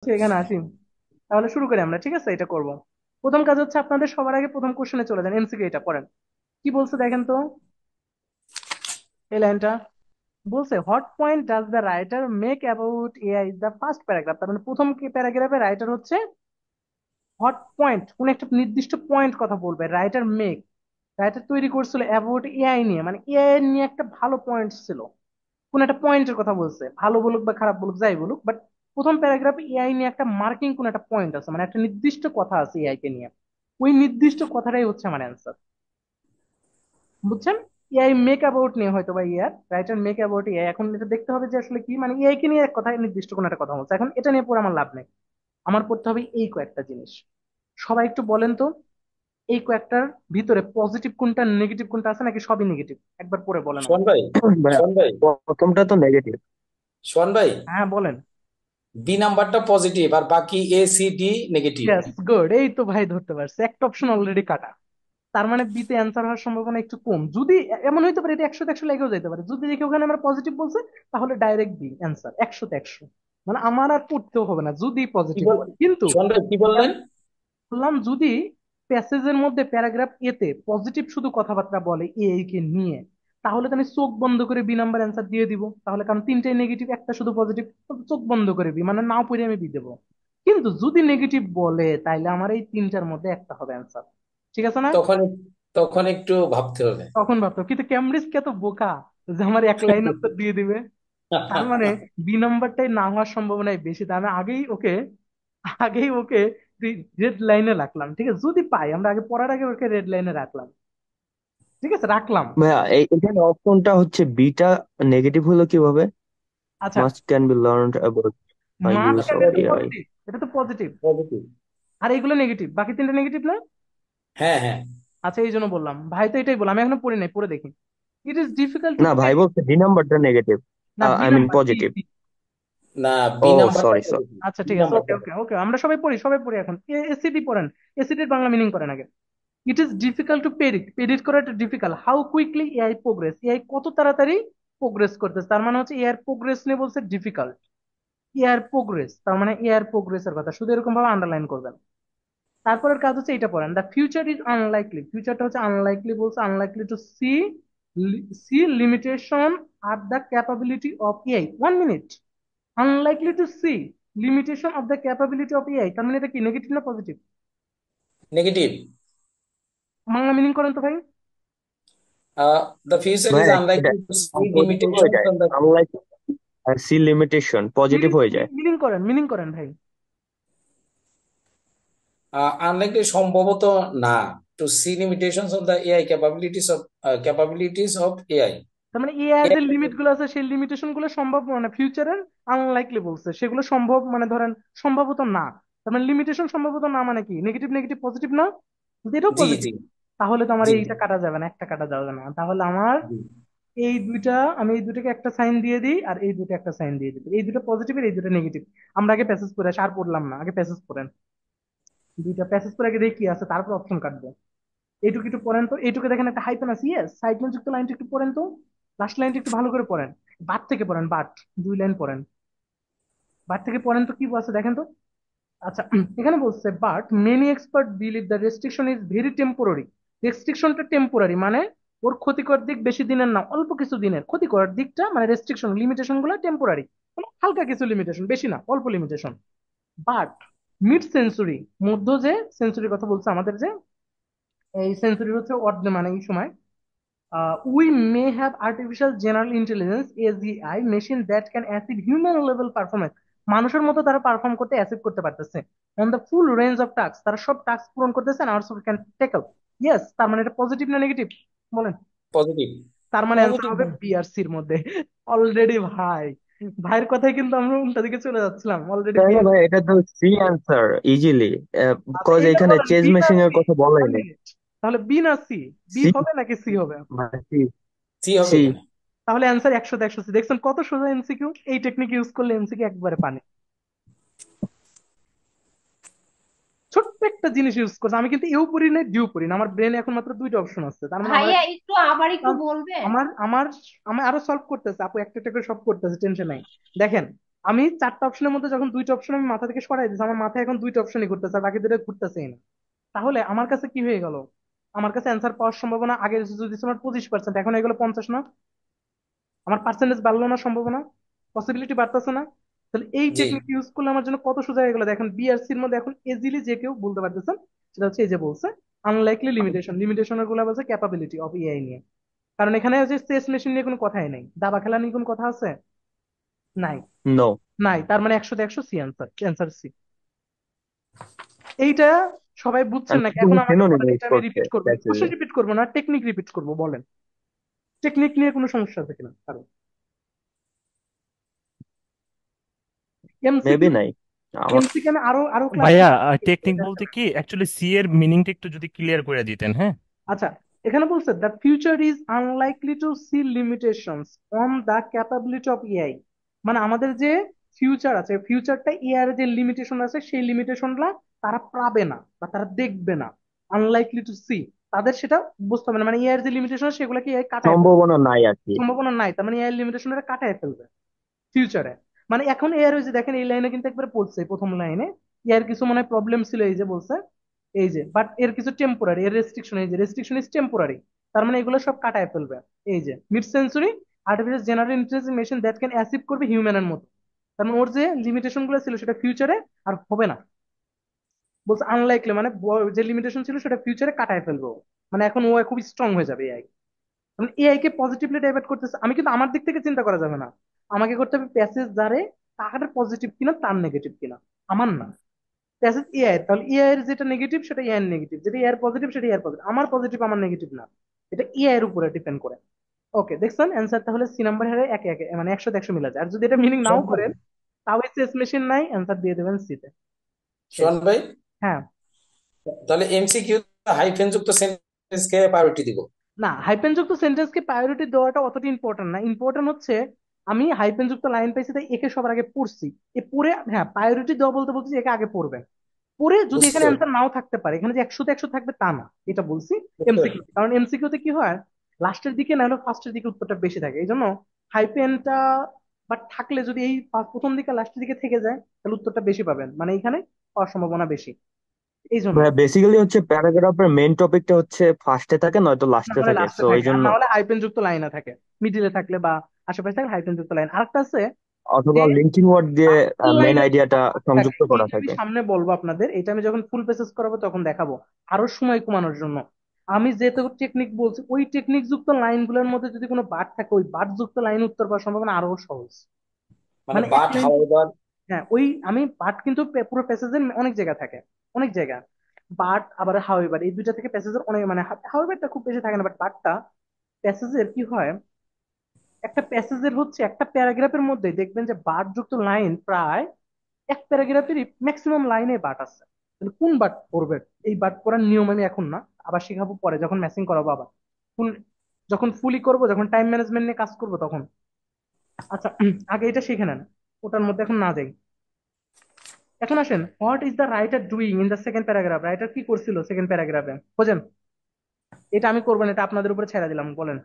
এখানে আসি। তাহলে শুরু করি আমরা, ঠিক আছে? এটা করব। প্রথম কাজ হচ্ছে আপনাদের সবার আগে প্রথম কোশ্চেনে চলে যান, এমসিকিউ এটা পড়েন। কি বলছে দেখেন তো, এই লাইনটা বলছে what point does the writer make about AI is the first paragraph. তার মানে প্রথম প্যারাগ্রাফে রাইটার হচ্ছে হোয়াট পয়েন্ট, কোন একটা নির্দিষ্ট পয়েন্ট কথা বলবে রাইটার মেক। রাইটার তৈরি করছিল অ্যাবাউট এআই নিয়ে, মানে এআই নিয়ে একটা ভালো পয়েন্ট ছিল। কোন একটা পয়েন্টের কথা বলছে, ভালো বলুক বা খারাপ বলুক যাই বলুক, বাট প্রথম প্যারাগ্রাফে এআই নিয়ে একটা মার্কিং কোন একটা পয়েন্ট আছে, মানে একটা নির্দিষ্ট কথা আছে এআই কে নিয়ে। ওই নির্দিষ্ট কথাটাই হচ্ছে আমার অ্যান্সার। বুঝছেন? এআই মেক অ্যাবাউট নিয়ে হয়তো বা ইয়ার রাইটার মেক অ্যাবাউট এআই, এখন এটা দেখতে হবে যে আসলে কি, মানে এআই কে নিয়ে এক কথায় নির্দিষ্ট কোন একটা কথা বলছে। এখন এটা নিয়ে পড়ে আমার লাভ নেই, আমার পড়তে হবে এই কয়েকটা জিনিস। সবাই একটু বলেন তো, এই কয়েকটার ভিতরে পজিটিভ কোনটা নেগেটিভ কোনটা আছে, নাকি সবই নেগেটিভ? একবার পড়ে বলেন শোন আমাকে। ভাই ভাইয়া, শোন ভাই প্রথমটা তো নেগেটিভ। শোন ভাই, হ্যাঁ বলেন। বি নাম্বারটা পজিটিভ আর বাকি A C D negative. Yes, good, এই তো ভাই ধরতে পারছে, একটা অপশন অলরেডি কাটা। তার মানে বিতে অ্যান্সার হওয়ার সম্ভাবনা একটু কম। যদি এমন হইতে পারে এটা 100-তে 100 লেগেও যেতে পারে, যদি দেখি ওখানে আমরা পজিটিভ বলছে, তাহলে ডাইরেক্ট বি অ্যান্সার 100-তে 100। মানে আমার আর পড়তেও হবে না যদি কি পজিটিভ বল বলে। কিন্তু শোন ভাই, কি আমি বললেন? বললাম যদি প্যাসেজের মধ্যে প্যারাগ্রাফ এতে পজিটিভ শুধু কথাবার্তা বলে এআই কে নিয়ে, তাহলে তো আমি চোখ বন্ধ করে বি নাম্বার অ্যান্সার দিয়ে দিব। তাহলে কারণ তিনটাই নেগেটিভ, একটা শুধু পজিটিভ, চোখ বন্ধ করে বি, মানে নাও পড়ে আমি বি দেবো। কিন্তু যদি নেগেটিভ বলে, তাইলে আমার এই তিনটার মধ্যে একটা হবে অ্যান্সার। ঠিক আছে না? তখন তখন একটু ভাবতে হবে। তখন ভাবতো, কিন্তু ক্যামব্রিজ কে তো বোকা যে আমার এক লাইন উত্তর দিয়ে দিবে। তার মানে বি নাম্বারটাই না হওয়ার সম্ভাবনাই বেশি। তার মানে আগেই ওকে রেড লাইনে রাখলাম। ঠিক আছে, যদি পাই আমরা আগে পড়ার আগে ওকে রেড লাইনে রাখলাম। ঠিক আছে, রাখলাম। ভাইয়া, এখানে অপশনটা হচ্ছে বিটা নেগেটিভ হলো কিভাবে? আচ্ছা, must can be learned about must use can of এটা তো এআই। পজিটিভ, এটা তো পজিটিভ। পজিটিভ। আর এইগুলো নেগেটিভ, বাকি তিনটা নেগেটিভ না? হ্যাঁ, হ্যাঁ। আচ্ছা, এই জন্য বললাম, ভাই তো এটাই বললাম, আমি এখনো পড়ি নাই, পড়ে দেখি। ইট ইজ ডিফিকাল্ট টু না পে। ভাই, বলছে ডি নাম্বারটা নেগেটিভ। না, B I mean number, B positive. B. না, বি ও, নাম্বারটা সরি সরি। পজিটিভ। আচ্ছা বি ঠিক আছে, ওকে নাম্বারটা ওকে ওকে, আমরা সবাই পড়ি এখন। এসিডি পড়েন। এসিডির বাংলা মিনিং করেন আগে। It is difficult to predict, predict করাটা difficult. How quickly AI progress, AI কত তাড়াতাড়ি প্রোগ্রেস করতেছে। তার মানে হচ্ছে এআই প্রোগ্রেস নিয়ে বলছে ডিফিকাল্ট। এআই প্রোগ্রেস, তার মানে এআই প্রোগ্রেসের কথা শুধু এরকম ভাবে আন্ডারলাইন করবেন। তারপরের কাজ হচ্ছে এটা পড়েন, দ্য ফিউচার ইজ আনলাইকলি। ফিউচারটা হচ্ছে আনলাইকলি বলছে, unlikely to see see limitation আর the capability of AI. 1 minute. Unlikely to see limitation of the capability of AI, তার মানে এটা কি নেগেটিভ না পজিটিভ? নেগেটিভ। বাংলা মিনিং করেন তো ভাই। দ্য ফিউচার ইজ ভাইয়া, এটা আনলাইকলি টু সি পজিটিভ হয়ে লিমিটেশন যায়। On the. Unlike see limitation positive meaning হয়ে যায়। মিনিং করেন ভাই। আনলাইকলি সম্ভবত না, to see limitations of the AI capabilities of AI. তার মানে এআই এর যে লিমিট গুলো আছে, সেই লিমিটেশন গুলো সম্ভব, মানে ফিউচারের আনলাইকলি বলছে সেগুলো সম্ভব, মানে ধরেন সম্ভবত না। তার মানে লিমিটেশন সম্ভবত না, মানে কি নেগেটিভ নেগেটিভ পজিটিভ না? যদি এটাও জি, পজিটিভ, জি, তাহলে তো আমার জি, জি, এইটা কাটা যাবে না, একটা কাটা যাবে না। তাহলে আমার জি। এই দুইটা, আমি এই দুটাকে একটা সাইন দিয়ে দিই, আর এই দুটো একটা সাইন দিয়ে দিই, এই দুটো পজিটিভ আর এই দুটো নেগেটিভ। আমরা আগে প্যাসেজ পড়ে আসি, আর পড়লাম না, আগে প্যাসেজ পড়েন। দুইটা প্যাসেজ পড়ে আগে দেখি কি আছে, তারপর অপশন কাটবো। এইটুকু একটু পড়েন তো, এইটুকু দেখেন একটা হাইপেন আছে, ইয়েস, হাইপেন যুক্ত লাইনটা একটু পড়েন তো। লাস্ট লাইনটা একটু ভালো করে পড়েন। বাট থেকে পড়েন, বাট। 2 লাইন পড়েন। বাট থেকে পড়েন তো কি বলছে দেখেন তো। আচ্ছা, এখানে বলছে but many expert believe the restriction is very temporary. রেস্ট্রিকশনটা টেম্পোরারি, মানে ওর ক্ষতিকর দিক বেশি দিনের না, অল্প কিছু দিনের ক্ষতিকর দিকটা, মানে রেস্ট্রিকশন লিমিটেশন গুলো টেম্পোরারি, হালকা কিছু লিমিটেশন, বেশি না, অল্প লিমিটেশন। বাট মিড সেঞ্চুরি, মধ্য যে সেঞ্চুরির কথা বলছে আমাদের, যে এই সেঞ্চুরি হচ্ছে অর্ধ, মানে এই সময় we may have artificial general intelligence AGI machine that can achieve human level performance. মানুষের মতো তারা পারফর্ম করতে অ্যাচিভ করতে পারতেছে on the full range of task, তারা সব টাস্ক পূরণ করতেছে আর সব ক্যান টেকল। ইয়েস, তার মানে এটা পজিটিভ না নেগেটিভ বলেন? পজিটিভ। তার মানে অ্যান্সার পজিটিভ। হবে বি আর সির মধ্যে। অলরেডি ভাই, ভাইয়ের কথাই কিন্তু আমরা উল্টা দিকে চলে যাচ্ছিলাম, অলরেডি বি। তাহলে ভাই, এটা তো সি অ্যান্সার ইজিলি, আচ্ছা, বিকজ এইবার এখানে বলেন চেজ বি না মেশিং এর সি। কথা বলাই 1 নেই। মিনিট। তাহলে বি না সি? B C. হবে নাকি সি হবে? সি। সি হবে সি। এখানে। তাহলে অ্যান্সার 100-100। দেখছেন কত সোজা এমসিকিউ? এই টেকনিক ইউজ করলে এমসিকিউ একবারে পানি। ছোট্ট একটা জিনিস ইউজ করছে, আমি কিন্তু ইউ পড়ি না ডিউ পড়ি না, আমার ব্রেনে এখন মাত্র দুইটা অপশন আছে। তার মানে আমার ভাইয়া একটু আবার একটু বলবেন? আমার আমার আমি আরো সলভ করতেছে আপু, একটা একটা করে সব করতেছে, টেনশন নাই। দেখেন, আমি চারটা অপশনের মধ্যে যখন দুইটা অপশন আমি মাথা থেকে সরাই দিচ্ছি, আমার মাথায় এখন দুইটা অপশনই ঘুরতেছে আর বাকি দুটো ঘুরতেছেই না। তাহলে আমার কাছে কি হয়ে গেল? আমার কাছে অ্যান্সার পাওয়ার সম্ভাবনা আগে যদি ছিল আমার 25%, এখন এগুলো 50 না? আমার পার্সেন্টেজ বাড়লো না, সম্ভাবনা পসিবিলিটি বাড়তেছে না? তাহলে এই জি। টেকনিক ইউজ করলে আমার জন্য কত সোজা হয়ে গেল দেখেন। বিআরসির মধ্যে এখন ইজিলি যে কেউ বলতে পারতেছেন, সেটা হচ্ছে এই যে বলছে আনলাইকলি লিমিটেশন, লিমিটেশনের গুলো বলছে ক্যাপাবিলিটি অফ এআই নিয়ে। কারণ এখানে যে চেস মেশিন নিয়ে কোনো কথাই নাই, দাবা খেলা নিয়ে কোনো কথা আছে? নাই। নো। নাই, তার মানে 100-তে 100 সি অ্যান্সার, অ্যান্সার সি। এইটা সবাই বুঝছেন আমি নাকি? এখন শুধু আমাকে সিনোনিম বলেন, ইউজ এটা আমি করতে রিপিট করবো, প্যাসেজে। কোশ্চেন রিপিট করবো না, টেকনিক রিপিট করবো, বলেন টেকনিক নিয়ে কোনো সমস্যা আছে কিনা কারণ? মেবি এমসিকিউ, নাই আমার। এমসিকিউ আমি আরো আরো ক্লাস ভাইয়া, টেস্ট। টেকনিক বলতে কি অ্যাকচুয়ালি সি এর মিনিংটা একটু যদি ক্লিয়ার করে দিতেন, হ্যাঁ। আচ্ছা, এখানে বলছে the future is unlikely to see limitations on the capability of AI. মানে আমাদের যে ফিউচার আছে, ফিউচারটা এআই এর যে লিমিটেশন আছে সেই লিমিটেশনটা তারা পাবে না বা তারা দেখবে না। আনলাইকলি টু সি, তাদের সেটা বুঝতে হবে না, মানে এআই এর যে লিমিটেশন সেগুলোকে এআই কাটায় ফেলবে। সম্ভাবনা নাই আর কি। সম্ভাবনা নাই, তার মানে এআই লিমিটেশনটা কাটায় ফেলবে ফিউচারে। মানে এখন এআর ওই যে দেখেন এই লাইনে কিন্তু একবার পড়ছে প্রথম লাইনে, এর কিছু মনে হয় প্রবলেম ছিল, এই যে বলছে এই যে বাট এর কিছু টেম্পোরারি, এর রেস্ট্রিকশন, এই যে রেস্ট্রিকশন ইজ টেম্পোরারি, তার মানে এগুলো সব কাটায় ফেলবে। এই যে mid century artificial general intelligence machine that can achieve করবে হিউম্যানের মতো। তার মানে ওর যে লিমিটেশন গুলো ছিল সেটা ফিউচারে আর হবে না। বলছে আনলাইকলি, মানে যে লিমিটেশন ছিল সেটা ফিউচারে কাটায় ফেলবে ও। মানে এখন ও খুব স্ট্রং হয়ে যাবে এআই। মানে এআই কে পজিটিভলি ডাইভার্ট করতেছে, আমি কিন্তু আমার দিক থেকে চিন্তা করা যাবে না, আমাকে করতে হবে প্যাসেজ যারে তার পজিটিভ কিনা তার নেগেটিভ কিনা, আমার না। প্যাসেজ এআই, তাহলে এআই এর যেটা নেগেটিভ সেটা এআই এর নেগেটিভ, যেটা এআই এর পজিটিভ সেটা এআই এর পজিটিভ, আমার পজিটিভ আমার নেগেটিভ না, এটা এআই এর উপরে ডিপেন্ড করে। ওকে, দেখছেন অ্যান্সার তাহলে সি নাম্বার হারে একে একে মানে 100-100 মিলা যায়। আর যদি এটা মিনিং নাও শোন করেন তাও এসএস মেশিন নাই, অ্যান্সার দিয়ে দেবেন সি তে। শেষ। শোন ভাই, হ্যাঁ। তাহলে এমসিকিউ হাইফেন যুক্ত সেন্টেন্সকে প্রায়োরিটি দিব। না, হাইপেন যুক্ত সেন্টেন্সকে প্রায়োরিটি দেওয়াটা অতটা ইম্পর্টেন্ট না, ইম্পর্টেন্ট হচ্ছে আমি হাইপেন যুক্ত লাইন পাইছি তাই একে সবার আগে পড়ছি। এ পড়ে হ্যাঁ প্রায়োরিটি দেওয়া বলতে বলছি একে আগে পড়বে। পড়ে যদি বুঝতে এখানে অ্যান্সার নাও থাকতে পারে, এখানে যে 100-তে 100 থাকবে তা না, এটা বলছি। বুঝতে এমসিকিউ কারণ এমসিকিউ তে কি হয়, লাস্টের দিকে না হলে ফার্স্টের দিকে উত্তরটা বেশি থাকে, এই জন্য হাইপেনটা বাট থাকলে যদি এই প্রথম দিকে লাস্টের দিকে থেকে যায় তাহলে উত্তরটা বেশি পাবেন, মানে এখানে পাওয়ার সম্ভাবনা বেশি, এই জন্য। বেসিক্যালি হচ্ছে প্যারাগ্রাফের মেইন টপিকটা হচ্ছে ফার্স্টে থাকে নয়তো না লাস্টে হলে থাকে, লাস্টে সো এই থাকে, আর জন্য। না হলে হাইপেন যুক্ত লাইনে থাকে, মিডিলে থাকলে বা আশেপাশে থাকলে হাইপেন যুক্ত লাইন। আরেকটা আছে যে অথবা লিঙ্কিং ওয়ার্ড দিয়ে লাস্টের মেইন লাইনে দুটো আইডিয়াটা part থাকে, সংযুক্ত করা এইটা আমি থাকে। সামনে বলবো আপনাদের, এটা আমি যখন ফুল পেসেস করাবো তখন দেখাবো আরো সময় কমানোর জন্য। আমি যেহেতু টেকনিক বলছি, ওই টেকনিক যুক্ত লাইনগুলোর মধ্যে যদি কোনো বাদ থাকে ওই বাদ যুক্ত লাইন উত্তর পাওয়ার সম্ভাবনা আরো সহজ। মানে মানে এক বাট লাইন, হাউএভার। হ্যাঁ ওই আমি বাট কিন্তু পুরো প্যাসেজের অনেক জায়গা থাকে, অনেক জায়গা। বাট আবার হাউএভার এই দুইটা থেকে প্যাসেজের অনেক মানে হাউএভারটা খুব বেশি থাকে না, বাট বাটটা প্যাসেজের কি হয়, একটা প্যাসেজের হচ্ছে একটা প্যারাগ্রাফের মধ্যে দেখবেন যে বাট যুক্ত লাইন প্রায় এক প্যারাগ্রাফেরই ম্যাক্সিমাম লাইনে বাট আছে। তাহলে কোন বাট পড়বে? এই বাট পড়ার নিয়ম আমি এখন না, আবার শিখাবো পরে যখন ম্যাচিং করাবো আবার ফুল, যখন ফুলি করব, যখন টাইম ম্যানেজমেন্ট নিয়ে কাজ করব তখন। আচ্ছা আগে এটা শিখে নেন, ওটার মধ্যে এখন না যাই। এখন আসেন, what is the writer doing in the second paragraph, writer কি করছিল সেকেন্ড প্যারাগ্রাফে খোঁজেন। এটা আমি করবেন, এটা আপনাদের উপরে ছেড়ে দিলাম, বলেন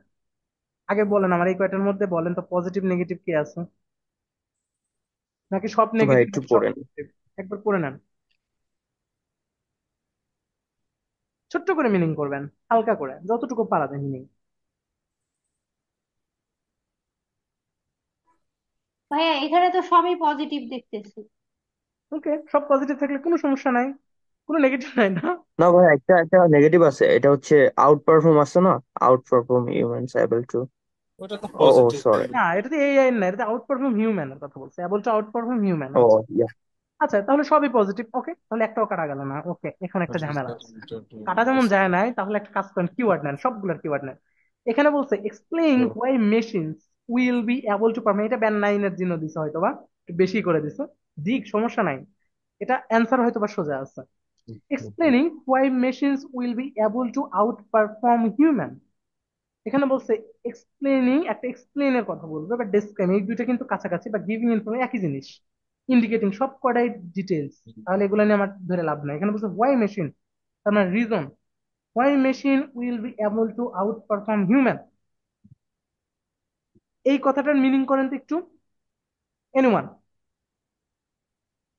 আগে বলেন আমার এই কয়টার মধ্যে বলেন তো পজিটিভ নেগেটিভ কি আছে, নাকি সব তো ভাই নেগেটিভ একটু নাকি সব পড়েন। পজিটিভ? একবার পড়ে নেন, ছোট্ট করে মিনিং করবেন, হালকা করে যতটুকু পারা যায় মিনিং। ভাইয়া এখানে তো সবই পজিটিভ দেখতেছি। ওকে, সব পজিটিভ থাকলে কোনো সমস্যা নাই, কোনো নেগেটিভ নাই না? না ভাই, একটা একটা নেগেটিভ আছে, এটা হচ্ছে আউট পারফর্ম আছে না, out perform humans able to. ওটা তো ও ও পজিটিভ। সরি। না, এটাতে এআই না, এটাতে আউট পারফর্ম হিউম্যানের কথা বলছে, able to outperform human. ও আচ্ছা, ইয়া। আচ্ছা তাহলে সবই পজিটিভ, ওকে তাহলে একটাও কাটা গেল না। ওকে, এখানে একটা ঝামেলা আছে, কাটা যেমন যায় নাই, তাহলে একটা কাজ করেন কিওয়ার্ড নেন, সবগুলোর কিওয়ার্ড নেন। এখানে বলছে explain why machines will be able to perform, এটা ব্যান নাইনের জন্য দিছে হয়তো বা একটু বেশি করে দিছে, দিক সমস্যা নাই, এটা অ্যান্সার হয়তো বা সোজা আছে। Explaining why machines will be able to outperform human, এখানে বলছে এক্সপ্লেনিং, একটা এক্সপ্লেনের কথা বলবে বা ডেসক্রাইব, এই দুইটা কিন্তু কাছাকাছি, বা গিভিং ইনফরমেশন একই জিনিস, ইন্ডিকেটিং সব কটাই ডিটেলস, তাহলে এগুলো নিয়ে আমার ধরে লাভ নাই। এখানে বলছে হোয়াই মেশিন, তার মানে reason, why machine will be able to outperform human, এই কথাটার মিনিং করেন তো একটু, এনিওয়ান?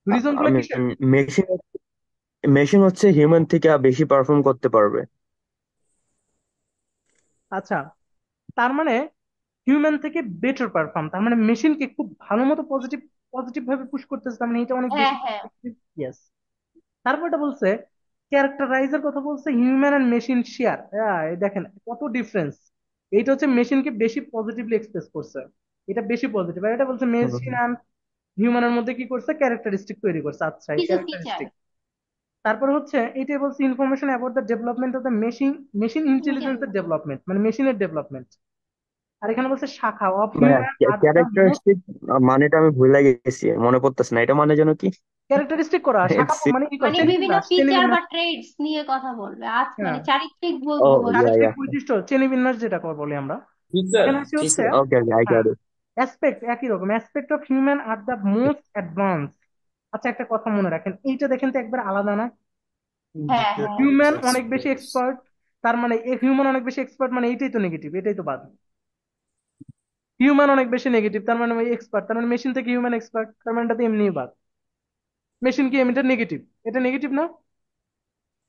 রিজন গুলো আমি কিসের? মেশিন মেশিন হচ্ছে হিউম্যান থেকে বেশি পারফর্ম করতে পারবে। আচ্ছা, তার মানে হিউম্যান থেকে বেটার পারফর্ম, তার মানে মেশিনকে খুব ভালো মতো পজিটিভ পজিটিভ ভাবে পুশ করতেছে, তার মানে এটা অনেক হ্যাঁ বেশি। হ্যাঁ। ইয়েস। তারপর এটা বলছে ক্যারেক্টারাইজের কথা বলছে হিউম্যান এন্ড মেশিন শেয়ার। দেখেন কত ডিফারেন্স। এইটা হচ্ছে মেশিনকে বেশি পজিটিভলি এক্সপ্রেস করছে, এটা বেশি পজিটিভ। আর এটা বলছে মেশিন হুম। আর হিউম্যানের মধ্যে কি করছে, ক্যারেক্টারিস্টিক তৈরি করছে। আচ্ছা, এই কিছু ফিচার। ক্যারেক্টারিস্টিক। তারপর হচ্ছে এইটাই বলছে information about the development of the machine, machine ইন্টেলিজেন্সের ডেভেলপমেন্ট, মানে মেশিনের ডেভেলপমেন্ট। আর এখানে বলছে শাখা অফ ভাইয়া human are the most. Characteristic মানেটা আমি ভুলে গেছি, মনে পড়তেছে না, এটা মানে যেন কি? ক্যারেক্টারিস্টিক করা শাখা এফসি। মানে কি, মানে বিভিন্ন শ্রেণীবিন্যাস, ফিচার বা শ্রেণীবিন্যাস। ট্রেডস নিয়ে কথা বলবে, আজ মানে হ্যাঁ, চারিত্রিক ও ইয়া বৈশিষ্ট্য। ইয়া। চারিত্রিক বৈশিষ্ট্য, শ্রেণীবিন্যাস যেটা বলি আমরা। ফিচার এখানে আসি হচ্ছে, ফিচার ওকে ওকে, আই হ্যাঁ, গট ইট। অ্যাসপেক্ট একই রকম, aspect of human are the most advance. আচ্ছা, একটা কথা মনে রাখেন, এইটা দেখেন তো একবার আলাদা না? হ্যাঁ হ্যাঁ। হিউম্যান অনেক বেশি এক্সপার্ট, তার মানে হিউম্যান অনেক বেশি এক্সপার্ট মানে এইটাই তো নেগেটিভ, এটাই তো বাদ। হিউম্যান অনেক বেশি নেগেটিভ, তার মানে এক্সপার্ট, তার মানে মেশিন থেকে হিউম্যান এক্সপার্ট, তার মানে এটা তো এমনিই বাদ। মেশিন কি এটা নেগেটিভ? এটা নেগেটিভ না?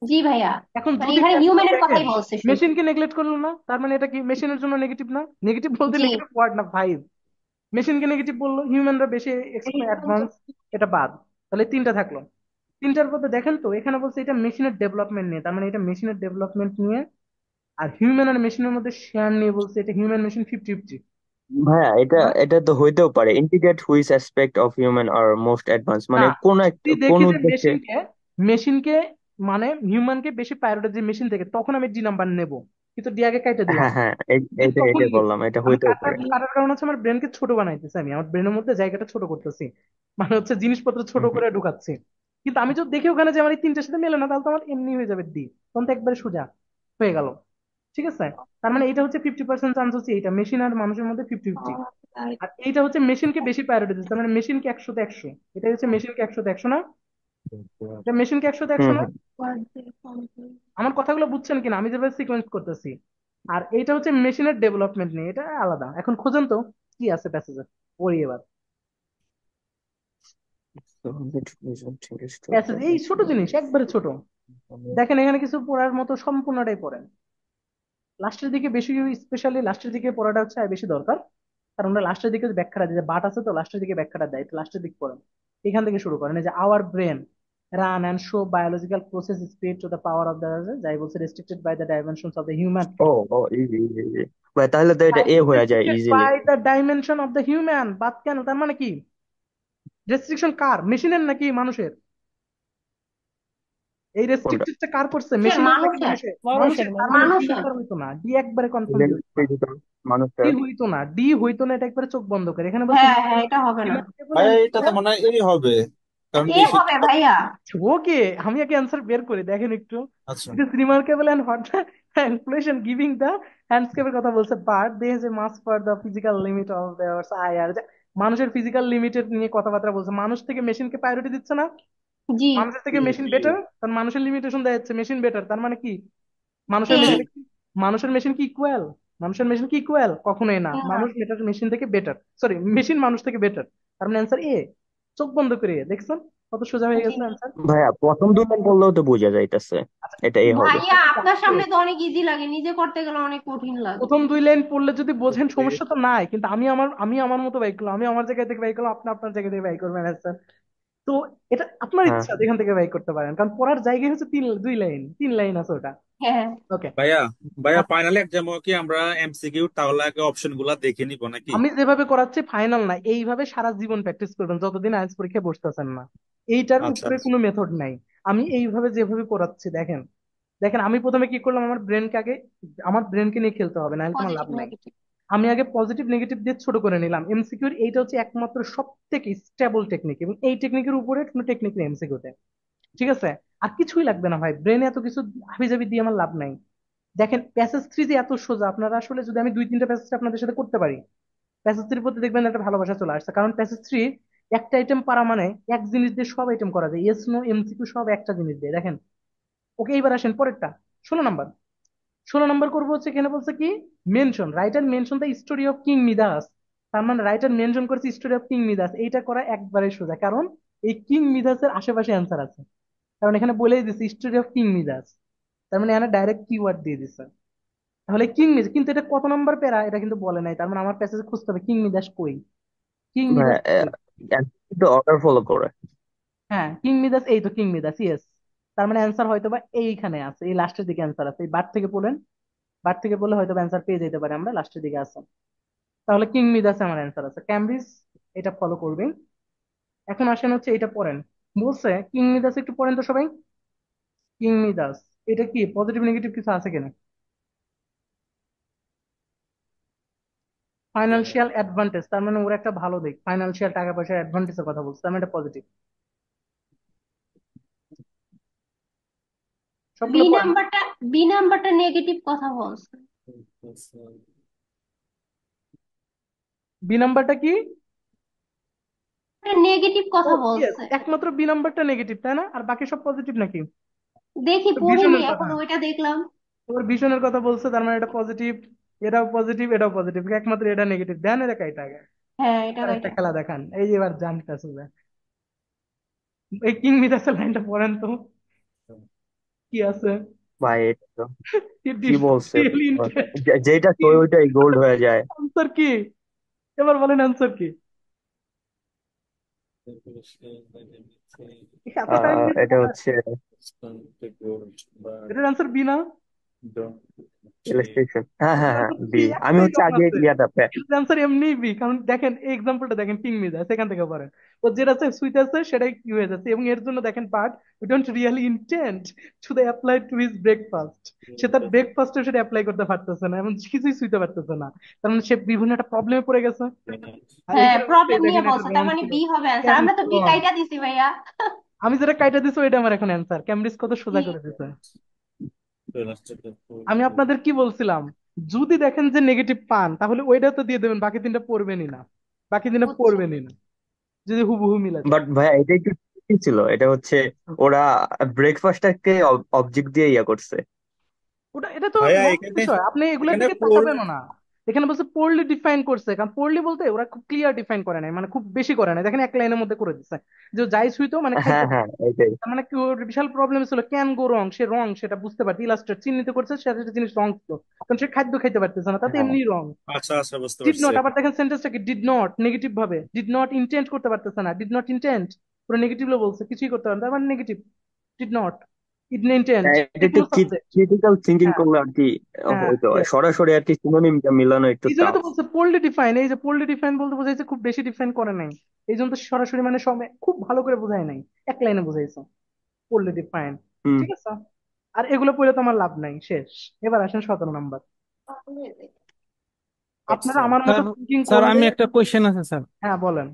জি ভাইয়া। এখন মানে যদি এখানে একদম হিউম্যানের দেখেন কথাই বলছে শুধু। মেশিনকে নেগলেক্ট করলো না, তার মানে এটা কি মেশিনের জন্য নেগেটিভ না? নেগেটিভ বলতে জি। নেগেটিভ ওয়ার্ড না ভাই। মেশিনকে নেগেটিভ বললো, হিউম্যানরা বেশি অ্যাডভান্স, এটা বাদ। তাহলে তিনটা থাকলো। তিনটার মধ্যে দেখেন তো এখানে বলছে এটা মেশিনের ডেভেলপমেন্ট নিয়ে, তার মানে এটা মেশিনের ডেভেলপমেন্ট নিয়ে। আর হিউম্যান আর মেশিনের মধ্যে শেয়ার নিয়ে বলছে এটা হিউম্যান মেশিন 50-50। ভাইয়া এটা এটা তো হইতেও পারে, integrate which aspect of human are most advance, না, মানে কোন একটা যদি কোন দেখি যে উদ্দেশ্যে। মেশিনকে মেশিনকে মানে হিউম্যানকে বেশি প্রায়োরিটি মেশিন থেকে, তখন আমি ডি নাম্বার নেব। কিন্তু ডি আগে কাইটে দিলাম। হ্যাঁ হ্যাঁ, যে এটা তখন এটাই কি বললাম, এটা আমি হইতেও কাটার পারে। কাটার কারণ হচ্ছে আমার ব্রেনকে ছোট বানাইতেছি, আমি আমার ব্রেনের মধ্যে জায়গাটা ছোট করতেছি, মানে হচ্ছে জিনিসপত্র ছোট হুম হুম। করে ঢুকাচ্ছি। কিন্তু আমি যদি দেখি ওখানে যে আমার এই তিনটার সাথে মেলে না, তাহলে তো আমার এমনি হয়ে যাবে ডি, তখন তো একবারে সোজা হয়ে গেল। ঠিক আছে, তার মানে এটা হচ্ছে 50% চান্স হচ্ছে এইটা মেশিন আর মানুষের মধ্যে 50-50। আর এইটা হচ্ছে মেশিনকে বেশি প্রায়োরিটি দিচ্ছে, তার মানে মেশিনকে 100-100। এটা হচ্ছে মেশিনকে 100-100 না? এটা মেশিনকে 100-100 হুম না? হুম। আমার কথাগুলো বুঝছেন কিনা আমি যেভাবে সিকোয়েন্স করতেছি? আর এইটা হচ্ছে মেশিনের ডেভেলপমেন্ট নিয়ে, এটা আলাদা। এখন খোঁজেন তো কি আছে প্যাসেজে, পড়ি এবার। প্যাসেজ এই ছোট জিনিস, একবারে ছোট। দেখেন এখানে কিছু পড়ার মতো, সম্পূর্ণটাই পড়েন। লাস্টের দিকে বেশি, স্পেশালি লাস্টের দিকে পড়াটা হচ্ছে আর বেশি দরকার। কারণ ওরা লাস্টের দিকে যে ব্যাখ্যাটা দিতে বাট আছে, তো লাস্টের দিকে ব্যাখ্যাটা দেয়, তো লাস্টের দিকে পড়েন। এখান থেকে শুরু করেন, এই যে our brain run and show biological process speed to the power of the, যাই বলছে restricted by the dimensions of the human. ও ও, ইজি ইজি ইজি। ভাই তাহলে তো এটা এ হয়ে যায় restricted easily. By the dimension of the human, বাদ কেন, তার মানে কি রেস্ট্রিকশন কার, মেশিনের নাকি মানুষের? এই কোনটা? রেস্ট্রিক্টেডটা কার করছে, কিসের? মেশিনের নাকি মানুষের। মানুষের? মানুষের মানুষের, তার মানে মানুষের ডি মানুষের। নাম্বার হইতো না, ডি একবারে কনফার্ম ডি হইতো না। ডি মানুষের। হইতো না, ডি হইতো না, এটা একবারে চোখ বন্ধ করে। এখানে বলছে হ্যাঁ হ্যাঁ, এটা হবে না। remarkable ভাইয়া and এটা তো মনে হয় এই হবে, কারণ এ কি হবে ভাইয়া। ওকে, আমি আগে অ্যান্সার বের করি, দেখেন একটু। আচ্ছা। It is remarkable and hot calculation giving the হ্যান্ডস্কেপের কথা বলছে, but they has a mass for the physical limit of their eye. আর মানুষের ফিজিক্যাল লিমিটের নিয়ে কথাবার্তা বলছে, মানুষ থেকে মেশিনকে প্রায়োরিটি দিচ্ছে না, জি। মানুষের থেকে মেশিন বেটার, কারণ মানুষের লিমিটেশন দেওয়া যাচ্ছে, মেশিন বেটার, তার মানে কি মানুষের ঠিক। মেশিন, মানুষের মেশিন কি ইকুয়াল? মানুষের মেশিন কি ইকুয়াল? কখনোই না, না। মানুষ বেটার মেশিন থেকে বেটার, সরি মেশিন মানুষ থেকে বেটার। তার মানে অ্যান্সার এ। চোখ বন্ধ করে দেখছেন কত সোজা হয়ে জি। গেছে অ্যান্সার। ভাইয়া প্রথম দুই লাইন পড়লেও তো বোঝা যাইতেছে আচ্ছা, এটা এ হবে। ভাইয়া আপনার সামনে তো অনেক ইজি লাগে, নিজে করতে গেলে অনেক কঠিন লাগে। প্রথম দুই লাইন পড়লে যদি বোঝেন সমস্যা তো নাই, কিন্তু আমি আমার মতো বাই করলাম, আমি আমার জায়গা থেকে বাই করলাম, আপনি আপনার জায়গা থেকে বাই করবেন অ্যান্সার। তো এটা আপনার হ্যাঁ। ইচ্ছা, যেখান থেকে বাই করতে পারেন, কারণ পড়ার জায়গায় হচ্ছে দুই লাইন, তিন লাইন আছে ওটা। হ্যাঁ। ওকে। ভাইয়া ভাইয়া ফাইনাল এক্সামও কি আমরা এমসিকিউ তাহলে আগে অপশন গুলা দেখে নিব নাকি? আমি যেভাবে করাচ্ছি ফাইনাল না, এইভাবে সারা জীবন প্র্যাকটিস করবেন যতদিন আইএলটিএস পরীক্ষায় বসতেছেন না। এইটার আচ্ছা উপরে আচ্ছা। কোনো মেথড নাই। আমি এইভাবে যেভাবে করাচ্ছি দেখেন, দেখেন আমি প্রথমে কি করলাম, আমার ব্রেনকে নিয়ে খেলতে হবে, না হলে তোমার লাভ পজিটিভ নাই। নেগেটিভ। আমি আগে পজিটিভ নেগেটিভ দিয়ে ছোট করে নিলাম। এমসিকিউর এইটা হচ্ছে একমাত্র সব থেকে স্টেবল টেকনিক, এবং এই টেকনিকের উপরে কোনো টেকনিক নেই এমসিকিউতে। ঠিক আছে, আর কিছুই লাগবে না ভাই, ব্রেনে এত কিছু হাবিজাবি দিয়ে আমার লাভ নাই। দেখেন প্যাসেজ থ্রি যে এত সোজা, আপনারা আসলে যদি আমি দুই তিনটা প্যাসেজ আপনাদের সাথে করতে পারি, প্যাসেজ থ্রির প্রতি দেখবেন একটা ভালোবাসা চলে আসছে, কারণ প্যাসেজ থ্রি একটা আইটেম পারা মানে এক জিনিস দিয়ে সব আইটেম করা যায়, ইয়েস নো এমসিকিউ সব একটা জিনিস দিয়ে। দেখেন, ওকে এইবার আসেন পরেরটা, 16 নাম্বার। 16 নাম্বার করবো হচ্ছে, এখানে বলছে কি mention, writer mention the story of king মিদাস। তার মানে রাইটার মেনশন করেছে স্টোরি অফ কিং মিদাস, এইটা করা একবারে সোজা, কারণ এই কিং মিদাসের আশেপাশে অ্যান্সার আছে, কারণ এখানে বলেই দিচ্ছে স্টোরি অফ কিং মিদাস, তার মানে এখানে ডাইরেক্ট কিওয়ার্ড দিয়ে দিচ্ছে। তাহলে কিং মিদাস, কিন্তু এটা কত নম্বর প্যারা এটা কিন্তু বলে নাই, তার মানে আমার প্যাসেজে খুঁজতে হবে কিং মিদাস কই, কিং মিদাস কই। তো অর্ডার ফলো করে। হ্যাঁ কিং মিদাস, এই তো কিং মিদাস, ইয়েস। তার মানে অ্যান্সার হয়তো বা এইখানে আছে, এই লাস্টের দিকে অ্যান্সার আছে, এই বার থেকে পড়েন, বার থেকে পড়লে হয়তো অ্যান্সার পেয়ে যেতে পারে আমরা, লাস্টের দিকে আছে। তাহলে কিং মিদাসে আমার অ্যান্সার আছে, ক্যামব্রিজ এটা ফলো করবে। এখন আসেন হচ্ছে এটা পড়েন, বলছে কিং মিদাস একটু পড়েন তো সবাই। কিং মিদাস এটা কি পজিটিভ নেগেটিভ কিছু আছে কিনা? ফাইন্যান্সিয়াল অ্যাডভান্টেজ, তার মানে ওর একটা ভালো দিক, ফাইন্যান্সিয়াল টাকা পয়সার অ্যাডভান্টেজের কথা বলছে, তার মানে এটা পজিটিভ। বি সবগুলো পড়েন। নাম্বারটা বি নাম্বারটা নেগেটিভ কথা বলছে। বি নাম্বারটা কি? নেগেটিভ ও কথা ইয়েস, বলছে। একমাত্র বি নাম্বারটা নেগেটিভ তাই না, আর বাকি সব পজিটিভ নাকি? দেখি পড়িনি ভিশনের কথা, এখন, ওইটা দেখলাম। ওর ভিশনের কথা বলছে, তার মানে এটা পজিটিভ। এটাও পজিটিভ এটাও পজিটিভ, একমাত্র এটা নেগেটিভ, দেন এটা কাইটা আগে। হ্যাঁ, এটা আর একটা এটা খেলা দেখান, এই যে এবার জানতে আসবে, এই কিং মিদাসের লাইনটা পড়েন তো, কি আছে? ভাই এটা তো ইট কি ইজ বলছে, রিয়েলি ইন্টেন্ট। যেটা কি তো ওইটাই গোল্ড হয়ে যায়। আনসার কি? এবার বলেন আনসার কি? এত টাইম দিতে এটা হবে? হচ্ছে এটার আনসার বি না? ইলাস্ট্রেশন। হ্যাঁ এটার হ্যাঁ হ্যাঁ, আনসার বি। বি, আমি একটাই হচ্ছে রং আগে আছে। ইয়াটা এটার আনসার এমনি বি, কারণ দেখেন এই এক্সাম্পলটা দেখেন, কিং মিদাস সেখান থেকে পারেন, ও যেটা সুইট আছে সেটাই কি হয়ে যাচ্ছে, এবং এর জন্য দেখেন part, we don't really intend to the apply to his breakfast. সে তার ব্রেকফাস্টে সেটা অ্যাপ্লাই করতে পারতেছে না, এমন কিছুই শুইতে পারতেছে না, তার মানে সে বিভিন্ন একটা প্রবলেমে পড়ে গেছে। আর হ্যাঁ, এখানে বলছে প্রবলেম নিয়ে দেখেন এটা বলছে, রং তার মানে ছিল, বি হবে অ্যান্সার। কেন আমরা তো বি রং, কাইটা দিছি ভাইয়া। আমি যেটা কাইটা দিছি ওইটা আমার এখন অ্যান্সার, ক্যামব্রিজ কত সোজা করে দিছে। আমি আপনাদের কি বলছিলাম, যদি দেখেন যে নেগেটিভ পান তাহলে ওইটা তো দিয়ে দেবেন, বাকি তিনটা পড়বেনই না, বাকি তিনটা বুঝছি। পড়বেনই না, যদি হুবহু মিলে যায়। বাট ভাইয়া এটা একটু tricky ছিল। এটা হচ্ছে ওরা ব্রেকফাস্টটাকে অবজেক্ট দিয়ে ইয়া করছে। ওটা এটা তো ভাইয়া নর্মাল এখানে বিষয়, আপনি এগুলোর এখানে দিকে পোল তাকাবেনও না। এখানে বলছে পোরলি ডিফাইন করছে, কারণ পোরলি বলতে ওরা খুব ক্লিয়ার ডিফাইন করে নাই, মানে খুব বেশি করে নাই, দেখেন এক লাইনের মধ্যে করে দিচ্ছে যে যাই সুইতো মানে খাইতে হ্যাঁ হবে। হ্যাঁ এটাই। তার মানে কি ওর বিশাল প্রবলেম ছিল, ক্যান গো রং, সে রং সেটা বুঝতে পারছে, ইলাস্ট্রেট চিহ্নিত করছে সেটা একটা জিনিস রং ছিল, কারণ সে খাদ্য খাইতে পারতেছে না, তাতে হ্যাঁ এমনি রং। আচ্ছা আচ্ছা, বুঝতে ডিড পারছি। নট, আবার দেখেন সেন্টেন্সটা কি, ডিড নট নেগেটিভ ভাবে, ডিড নট ইন্টেন্ট করতে পারতেছে না, ডিড নট ইন্টেন্ট, পুরো নেগেটিভলি বলছে কিছুই করতে পারে না, তার মানে নেগেটিভ। ডিড নট, ইড ইন্টেন্ট, হ্যাঁ, এটা যে একটু কোনো সাবজেক্ট। ক্রিটিক্যাল থিঙ্কিং হ্যাঁ করলে আর কি হ্যাঁ হয়তো yes। সরাসরি আর কি সিনোনিমটা মিলানো একটু এই জন্য তো টাফ। বলছে পোল্ডলি ডিফাইন, এই যে পোল্ডলি ডিফাইন বলতে বোঝাইছে খুব বেশি ডিফাইন করে নাই, এই জন্য তো সরাসরি মানে সব খুব ভালো করে বোঝায় নাই, এক লাইনে বোঝাইছে পোল্ডলি ডিফাইন। হুম। ঠিক আছে, আর এগুলো পড়লে তো আমার লাভ নাই, শেষ। এবার আসেন 17 নম্বর, আপনারা আমার মতো স্যার, থিঙ্কিং স্যার করলে। আমি একটা কোয়েশ্চেন আছে স্যার। হ্যাঁ বলেন।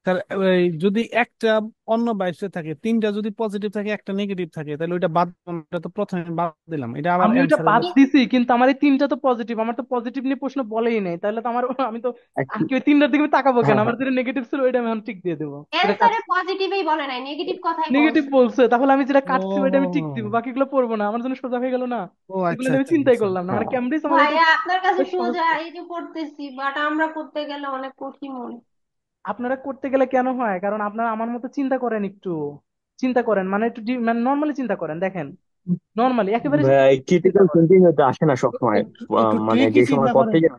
স্যার এই যদি একটা অন্য বাইশে থাকে, তিনটা যদি পজিটিভ থাকে একটা নেগেটিভ থাকে, তাহলে ওইটা বাদ, এটা তো প্রথমে বাদ দিলাম, এটা আবার আমি ওইটা অ্যান্সারে বাদ বসে। দিছি, কিন্তু আমার এই তিনটা তো পজিটিভ, আমার তো পজিটিভ নিয়ে প্রশ্ন বলেই নেই, তাহলে তো আমার আমি তো আর কি ওই তিনটার দিকে আমি তাকাবো কেন, হ্যাঁ আমার হ্যাঁ যেটা নেগেটিভ ছিল ওইটা আমি এখন টিক দিয়ে দেবো, যেটা অ্যান্সারে কাটছি। পজিটিভই বলে নাই, নেগেটিভ কথাই নেগেটিভ বলছে। বলছে, তাহলে আমি যেটা কাটছি ওইটা আমি টিক ও, দিব, বাকিগুলো পড়বো না, আমার জন্য সোজা হয়ে গেল না। ও এগুলো আচ্ছা নিয়ে আমি আচ্ছা চিন্তাই আচ্ছা। করলাম না, মানে হ্যাঁ। ক্যামব্রিজ আমার এটা ভাইয়া আপনার কাছে বেশ সহজ সোজা, করছে। এই যে পড়তেছি, বাট আমরা করতে গেলে অনেক কঠিন মনে। আপনারা করতে গেলে কেন হয়, কারণ আপনারা আমার মতো চিন্তা করেন, একটু চিন্তা করেন, মানে একটু মানে নর্মালি চিন্তা করেন, দেখেন নর্মালি একেবারে ভাই চিন্তা ক্রিটিক্যাল করেন। থিঙ্কিং হয়তো আসে না সবসময়। একটু মানে ট্রিকি যে সময় চিন্তা পড়তে করেন যাই না।